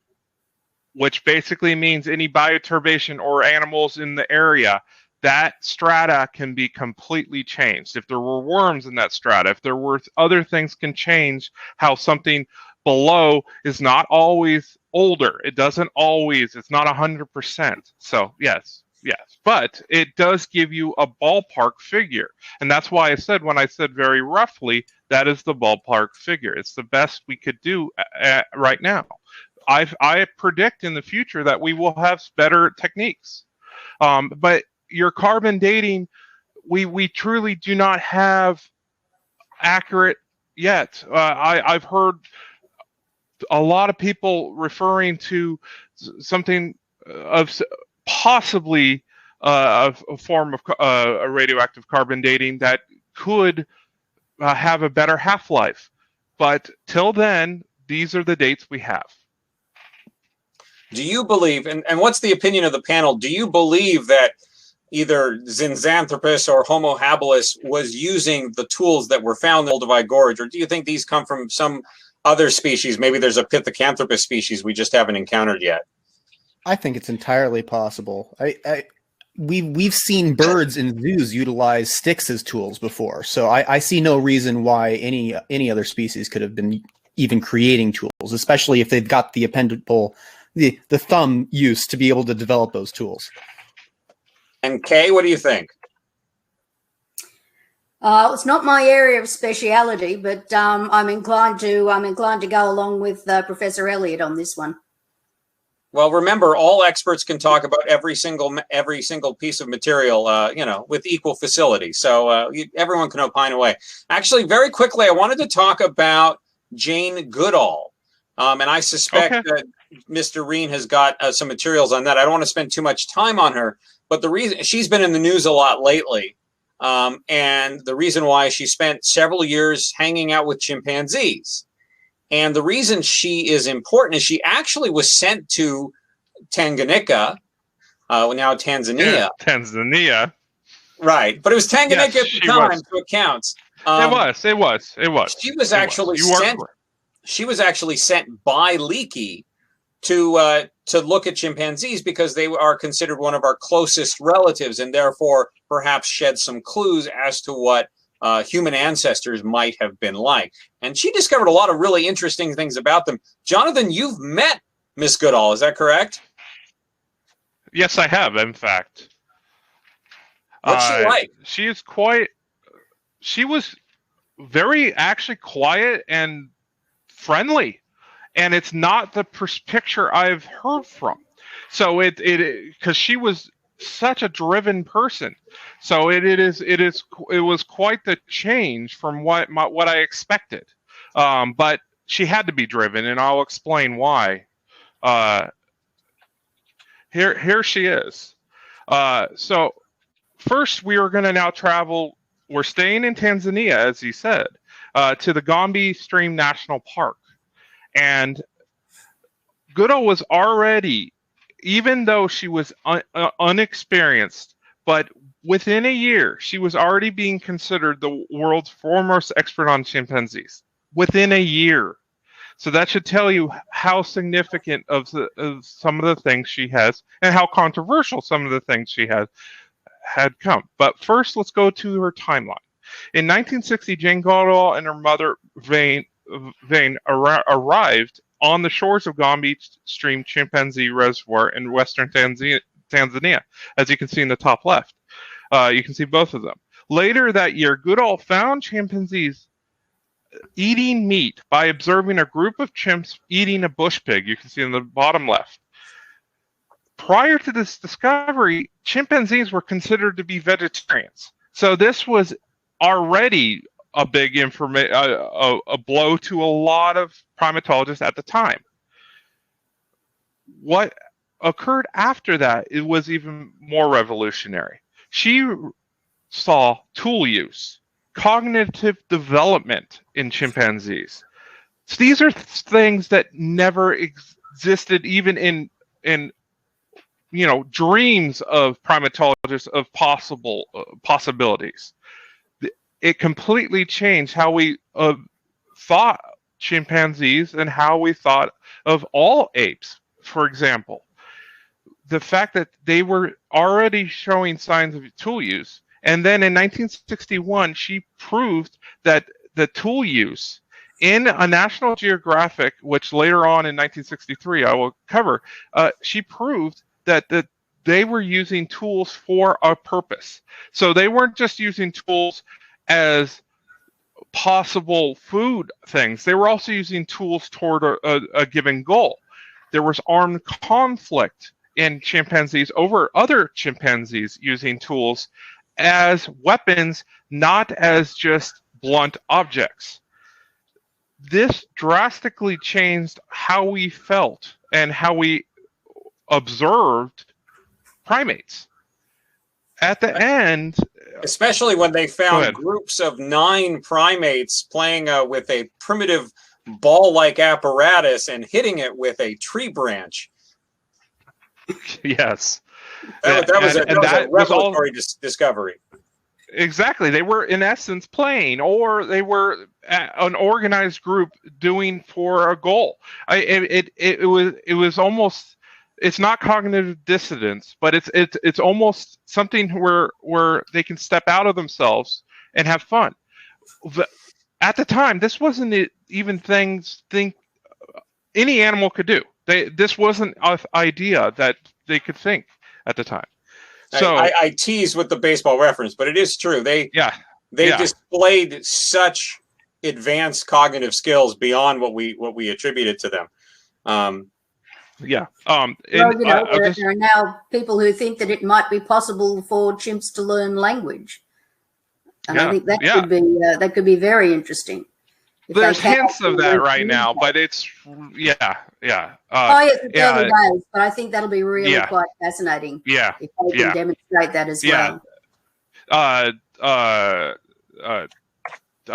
which basically means any bioturbation or animals in the area, that strata can be completely changed. If there were worms in that strata, if there were other things, can change how something below is not always older. It doesn't always, it's not 100%. So yes. But it does give you a ballpark figure. And that's why I said, when I said very roughly, that is the ballpark figure. It's the best we could do right now. I predict in the future that we will have better techniques. But your carbon dating, we truly do not have accurate yet. I've heard a lot of people referring to something of possibly a form of a radioactive carbon dating that could have a better half-life. But till then, these are the dates we have. Do you believe, and what's the opinion of the panel, do you believe that either Zinjanthropus or Homo habilis was using the tools that were found in the Olduvai Gorge, or do you think these come from some other species? Maybe there's a Pithecanthropus species we just haven't encountered yet. I think it's entirely possible. We've seen birds in zoos utilize sticks as tools before, so I see no reason why any other species could have been even creating tools, especially if they've got the appendable, the thumb use to be able to develop those tools. And Kaye, what do you think? It's not my area of speciality, but I'm inclined to go along with Professor Elliot on this one. Well, remember, all experts can talk about every single piece of material, with equal facility. So everyone can opine away. Actually, very quickly, I wanted to talk about Jane Goodall, and I suspect that Mr. Riehn has got some materials on that. I don't want to spend too much time on her, but the reason she's been in the news a lot lately, and the reason why she spent several years hanging out with chimpanzees. And the reason she is important is she actually was sent to Tanganyika, now Tanzania. Yeah, Tanzania. Right. But it was Tanganyika at the time, so it counts. It was. She was actually sent. She was actually sent by Leakey to to look at chimpanzees because they are considered one of our closest relatives and therefore perhaps shed some clues as to what human ancestors might have been like. And she discovered a lot of really interesting things about them. Jonathan, you've met Miss Goodall, is that correct? Yes, I have, in fact. What's she like? She was very actually quiet and friendly. And it's not the picture I've heard from. So because she was such a driven person. So it was quite the change from what I expected. But she had to be driven, and I'll explain why. Here she is. So first, we are going to now travel. We're staying in Tanzania, as he said, to the Gombe Stream National Park. And Goodall was already, even though she was unexperienced, but within a year, she was already being considered the world's foremost expert on chimpanzees. Within a year. So that should tell you how significant of some of the things she has and how controversial some of the things she had come. But first, let's go to her timeline. In 1960, Jane Goodall and her mother, Riehn, arrived on the shores of Gombe Stream Chimpanzee Reservoir in western Tanzania, as you can see in the top left. You can see both of them. Later that year, Goodall found chimpanzees eating meat by observing a group of chimps eating a bush pig. You can see in the bottom left. Prior to this discovery, chimpanzees were considered to be vegetarians. So this was already a big a blow to a lot of primatologists at the time. What occurred after that, it was even more revolutionary. She saw tool use, cognitive development in chimpanzees. So these are things that never existed even in dreams of primatologists of possibilities. It completely changed how we thought chimpanzees and how we thought of all apes. For example, the fact that they were already showing signs of tool use. And then in 1961, she proved that the tool use in a National Geographic, which later on in 1963 I will cover, she proved that they were using tools for a purpose. So they weren't just using tools as possible food things. They were also using tools toward a given goal. There was armed conflict in chimpanzees over other chimpanzees using tools as weapons, not as just blunt objects. This drastically changed how we felt and how we observed primates. At the end, especially when they found groups of 9 primates playing with a primitive ball-like apparatus and hitting it with a tree branch. Yes. That was a revelatory discovery. Exactly. They were, in essence, playing, or they were an organized group doing for a goal. It was almost... It's not cognitive dissonance, but it's almost something where they can step out of themselves and have fun. At the time, this wasn't even things any animal could do. This wasn't an idea that they could think at the time. So I tease with the baseball reference, but it is true. They displayed such advanced cognitive skills beyond what we attributed to them. There are now people who think that it might be possible for chimps to learn language, and I think that could be very interesting. There's hints of that right now, but it's yes, it's early days, but I think that'll be really quite fascinating. Yeah, if they can demonstrate that as well. I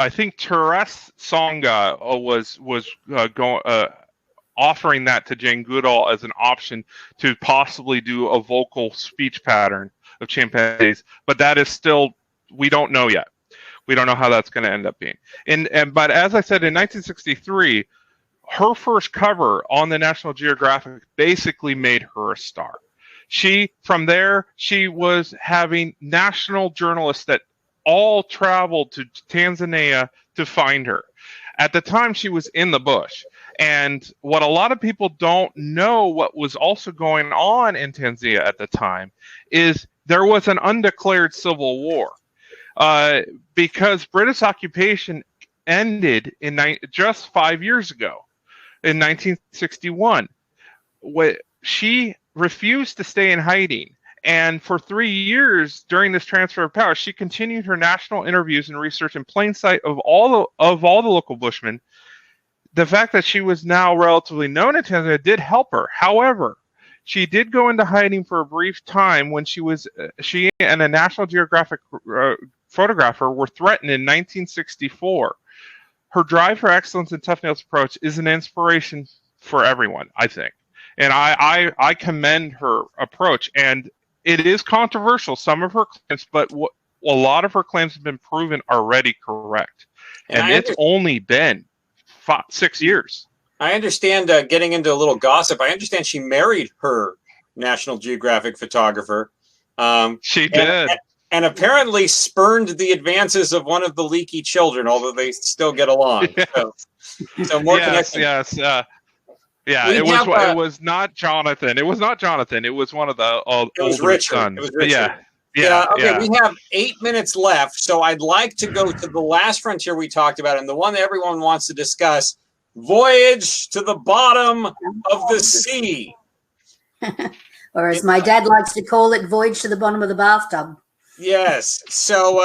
think Teres Songa was offering that to Jane Goodall as an option to possibly do a vocal speech pattern of chimpanzees, but that is still, we don't know yet. We don't know how that's going to end up being. But as I said, in 1963, her first cover on the National Geographic basically made her a star. From there, she was having national journalists that all traveled to Tanzania to find her. At the time, she was in the bush. And what a lot of people don't know, what was also going on in Tanzania at the time, is there was an undeclared civil war. Because British occupation ended just 5 years ago, in 1961. She refused to stay in hiding. And for 3 years during this transfer of power, she continued her national interviews and research in plain sight of all the local Bushmen. The fact that she was now relatively known in Tanzania did help her. However, she did go into hiding for a brief time when she and a National Geographic photographer were threatened in 1964. Her drive for excellence and tough-nails approach is an inspiration for everyone, I think. And I commend her approach. And it is controversial, some of her claims, but a lot of her claims have been proven already correct. And it's only been 6 years. I understand, getting into a little gossip, I understand she married her National Geographic photographer. She did. And apparently spurned the advances of one of the leaky children, although they still get along. Yes. So more connection. Yes. Yeah, it was not Jonathan. It was not Jonathan. It was one of the older sons. It was Richard. Yeah. Okay, we have 8 minutes left, so I'd like to go to the last frontier we talked about, and the one that everyone wants to discuss: voyage to the bottom of the sea. Or as my dad likes to call it, voyage to the bottom of the bathtub. Yes. So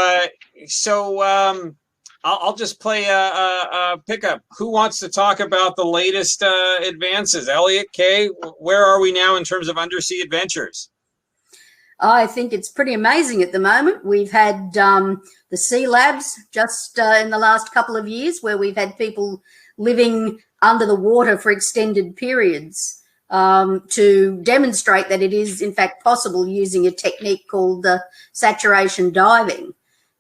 I'll just play a pickup. Who wants to talk about the latest advances? Elliot, Kaye, where are we now in terms of undersea adventures? I think it's pretty amazing at the moment. We've had the Sealabs just in the last couple of years, where we've had people living under the water for extended periods to demonstrate that it is, in fact, possible using a technique called saturation diving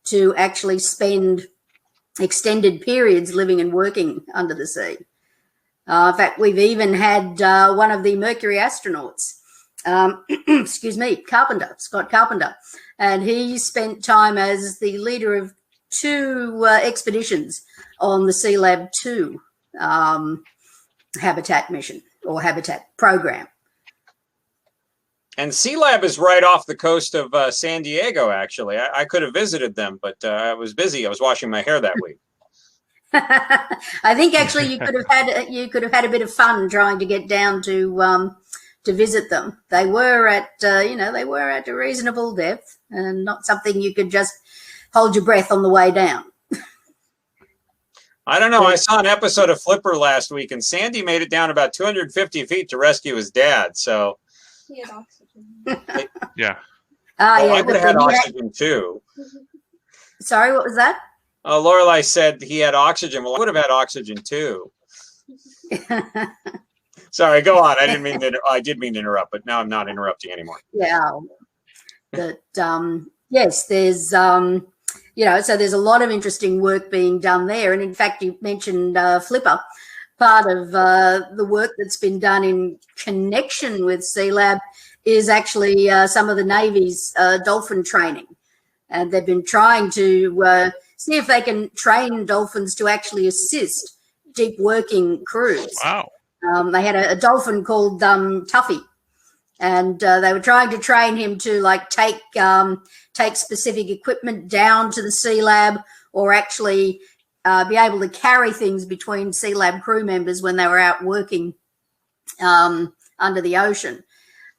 to actually spend extended periods living and working under the sea. In fact, we've even had one of the Mercury astronauts, Scott Carpenter, and he spent time as the leader of 2 expeditions on the Sealab 2 habitat mission or habitat program. And Sealab is right off the coast of San Diego, actually. I could have visited them, but I was busy. I was washing my hair that week. I think actually you could have had a bit of fun trying to get down to visit them. They were at a reasonable depth, and not something you could just hold your breath on the way down. I don't know. I saw an episode of Flipper last week, and Sandy made it down about 250 feet to rescue his dad. So he had oxygen. Yeah. I would have had oxygen too. Sorry, what was that? Lorelei said he had oxygen. Well, I would have had oxygen too. Sorry, go on. I did mean to interrupt, but now I'm not interrupting anymore. Yeah. But yes, there's so there's a lot of interesting work being done there. And in fact, you mentioned Flipper. Part of the work that's been done in connection with Sealab is actually some of the Navy's dolphin training. And they've been trying to see if they can train dolphins to actually assist deep working crews. Wow. They had a dolphin called Tuffy, and they were trying to train him to take specific equipment down to the Sealab, or actually be able to carry things between Sealab crew members when they were out working under the ocean.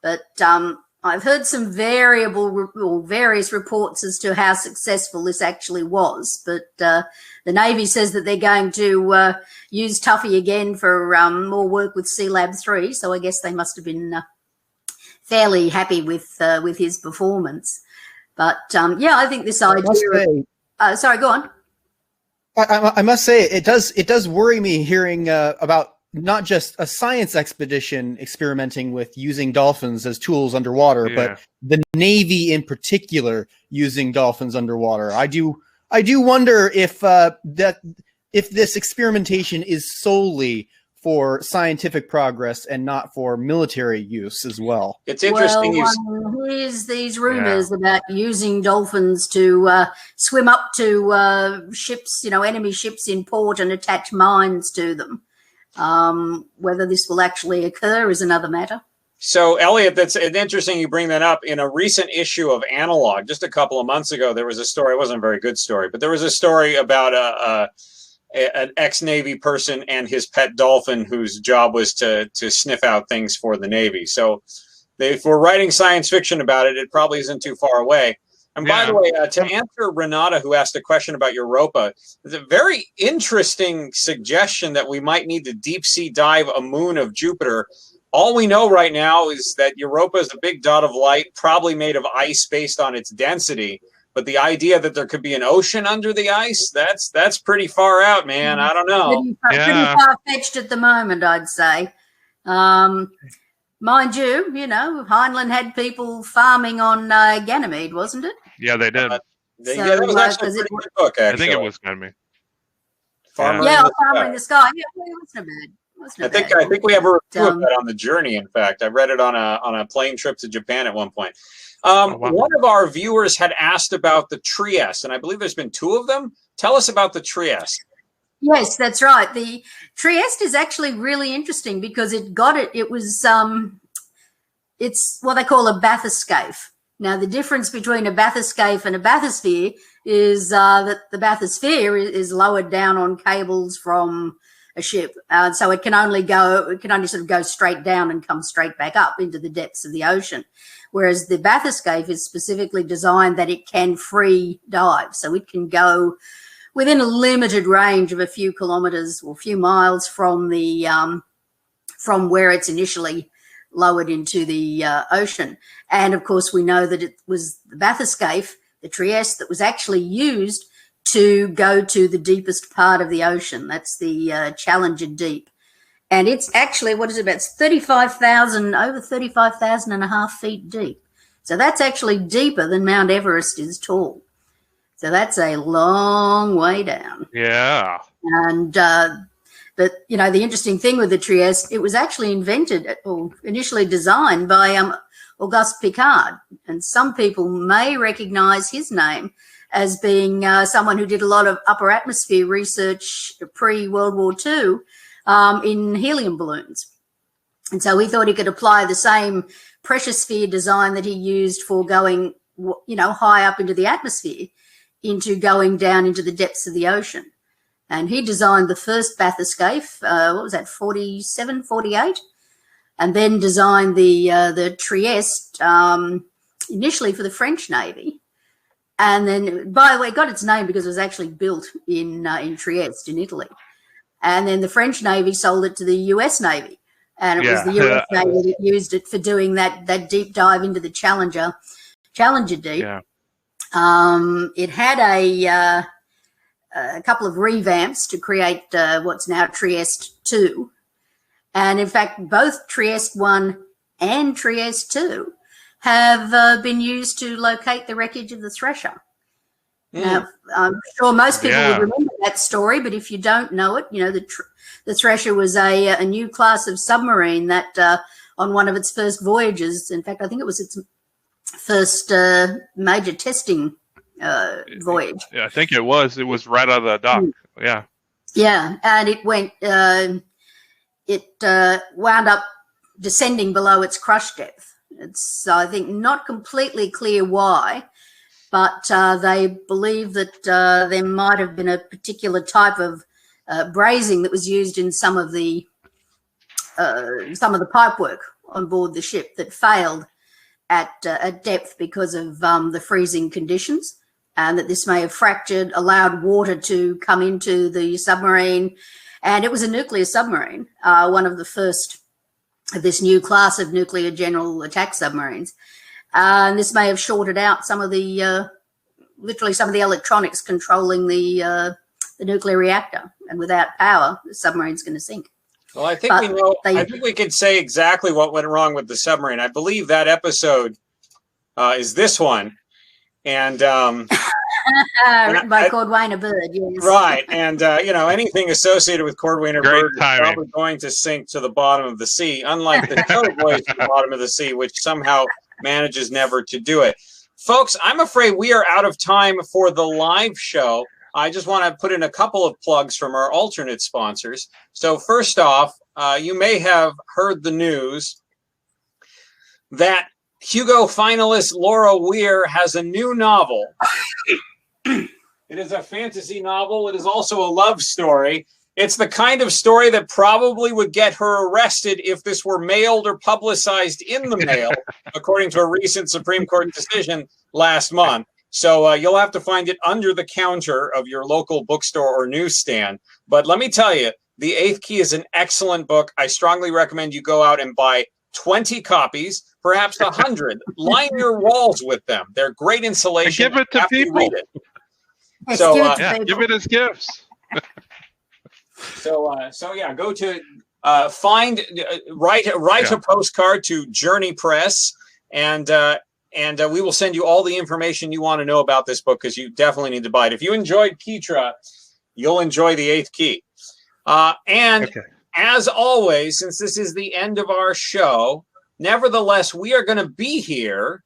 But I've heard some various reports as to how successful this actually was. But the Navy says that they're going to use Tuffy again for more work with Sealab 3. So I guess they must have been fairly happy with his performance. But I think this idea. Sorry, go on. I must say it does worry me hearing about not just a science expedition experimenting with using dolphins as tools underwater, but the Navy in particular using dolphins underwater. I do wonder if this experimentation is solely for scientific progress and not for military use as well. It's interesting. Here's these rumors about using dolphins to swim up to ships, enemy ships in port and attach mines to them. Whether this will actually occur is another matter. So, Elliot, that's interesting you bring that up. In a recent issue of Analog, just a couple of months ago, there was a story. It wasn't a very good story, but there was a story about an ex-Navy person and his pet dolphin whose job was to sniff out things for the Navy. So if we're writing science fiction about it, it probably isn't too far away. And by the way, to answer Renata, who asked a question about Europa, it's a very interesting suggestion that we might need to deep sea dive a moon of Jupiter. All we know right now is that Europa is a big dot of light, probably made of ice based on its density. But the idea that there could be an ocean under the ice, that's pretty far out, man. I don't know. Pretty far-fetched at the moment, I'd say. Mind you, Heinlein had people farming on Ganymede, wasn't it? Yeah, they did. That was actually a pretty good book, actually. I think it was Ganymede. Farmer Farmer in the Sky. Yeah, it wasn't bad. I think we have a review of that on The Journey, in fact. I read it on a plane trip to Japan at one point. One of our viewers had asked about the Trieste, and I believe there's been 2 of them. Tell us about the Trieste. Yes, that's right. The Trieste is actually really interesting because it was it's what they call a bathyscaphe. Now, the difference between a bathyscaphe and a bathysphere is that the bathysphere is lowered down on cables from a ship, so it can only sort of go straight down and come straight back up into the depths of the ocean. Whereas the bathyscaphe is specifically designed that it can free dive, so it can go within a limited range of a few kilometers or a few miles from the from where it's initially lowered into the ocean. And of course, we know that it was the bathyscaphe, the Trieste, that was actually used to go to the deepest part of the ocean. That's the Challenger Deep. And it's actually, what is it, about 35,000, over 35,000 and a half feet deep. So that's actually deeper than Mount Everest is tall. So that's a long way down. Yeah. And, but, the interesting thing with the Trieste, it was actually invented or initially designed by Auguste Piccard. And some people may recognize his name as being someone who did a lot of upper atmosphere research pre-World War II. In helium balloons. And so he thought he could apply the same pressure sphere design that he used for going, high up into the atmosphere into going down into the depths of the ocean. And he designed the first bathyscaphe, 47, 48, and then designed the Trieste initially for the French Navy. And then, by the way, it got its name because it was actually built in Trieste in Italy. And then the French Navy sold it to the US Navy. And it was the US Navy that used it for doing that deep dive into the Challenger Deep. Yeah. It had a couple of revamps to create what's now Trieste 2. And in fact, both Trieste 1 and Trieste 2 have been used to locate the wreckage of the Thresher. Now, I'm sure most people would remember that story, but if you don't know it, the Thresher was a new class of submarine that on one of its first voyages, in fact, I think it was its first major testing voyage. Yeah, I think it was. It was right out of the dock. Yeah. Yeah, and it went, wound up descending below its crush depth. It's, I think, not completely clear why, but they believe that there might have been a particular type of brazing that was used in some of the pipework on board the ship that failed at depth because of the freezing conditions, and that this may have fractured, allowed water to come into the submarine. And it was a nuclear submarine, one of the first of this new class of nuclear general attack submarines. And this may have shorted out some of the, literally some of the electronics controlling the nuclear reactor. And without power, the submarine's going to sink. Well, I think we know. I think we could say exactly what went wrong with the submarine. I believe that episode is this one, and Written by Cordwainer Bird, yes. Right, and anything associated with Cordwainer Bird is probably going to sink to the bottom of the sea, unlike the show Voice to the Bottom of the Sea, which somehow manages never to do it. Folks, I'm afraid we are out of time for the live show. I just want to put in a couple of plugs from our alternate sponsors. So first off, you may have heard the news that Hugo finalist Laura Weir has a new novel. It is a fantasy novel. It is also a love story. It's the kind of story that probably would get her arrested if this were mailed or publicized in the mail, according to a recent Supreme Court decision last month. So you'll have to find it under the counter of your local bookstore or newsstand. But let me tell you, The Eighth Key is an excellent book. I strongly recommend you go out and buy 20 copies, perhaps 100. Line your walls with them. They're great insulation. And give it to people. Read it. So give it as gifts. So yeah, go to write a postcard to Journey Press, and we will send you all the information you want to know about this book, because you definitely need to buy it. If you enjoyed Keetra, you'll enjoy The Eighth Key. As always, since this is the end of our show, nevertheless, we are going to be here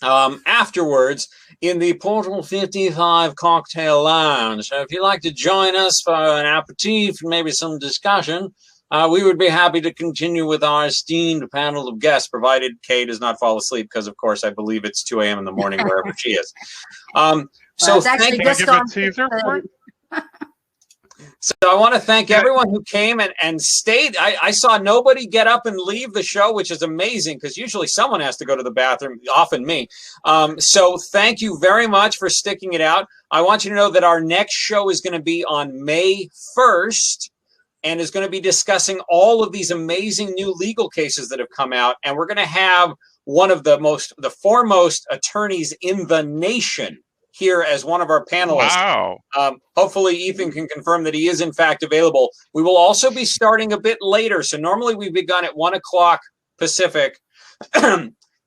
afterwards in the Portal 55 Cocktail Lounge. So if you'd like to join us for an aperitif and maybe some discussion, we would be happy to continue with our esteemed panel of guests, provided Kaye does not fall asleep, because, of course, I believe it's 2 a.m. in the morning wherever she is. So thank you. So I want to thank everyone who came and stayed. I saw nobody get up and leave the show, which is amazing, because usually someone has to go to the bathroom, often me. So thank you very much for sticking it out. I want you to know that our next show is going to be on May 1st and is going to be discussing all of these amazing new legal cases that have come out. And we're going to have one of the foremost attorneys in the nation here as one of our panelists. Wow. Hopefully Ethan can confirm that he is in fact available. We will also be starting a bit later. So normally we've begun at 1 o'clock Pacific.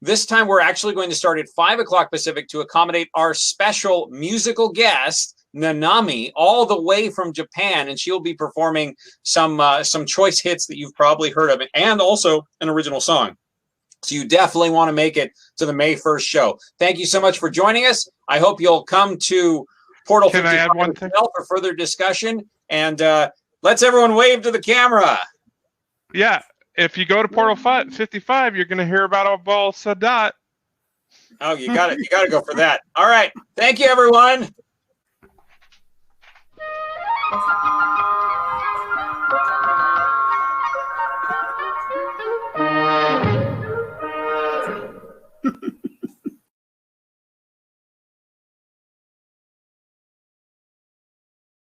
This time we're actually going to start at 5 o'clock Pacific to accommodate our special musical guest, Nanami, all the way from Japan. And she'll be performing some choice hits that you've probably heard of, and also an original song. So you definitely want to make it to the May 1st show. Thank you so much for joining us. I hope you'll come to Portal 55 for further discussion. And let's everyone wave to the camera. Yeah, if you go to Portal 55, you're going to hear about Abul Sadat. Oh, you got it. You got to go for that. All right. Thank you, everyone.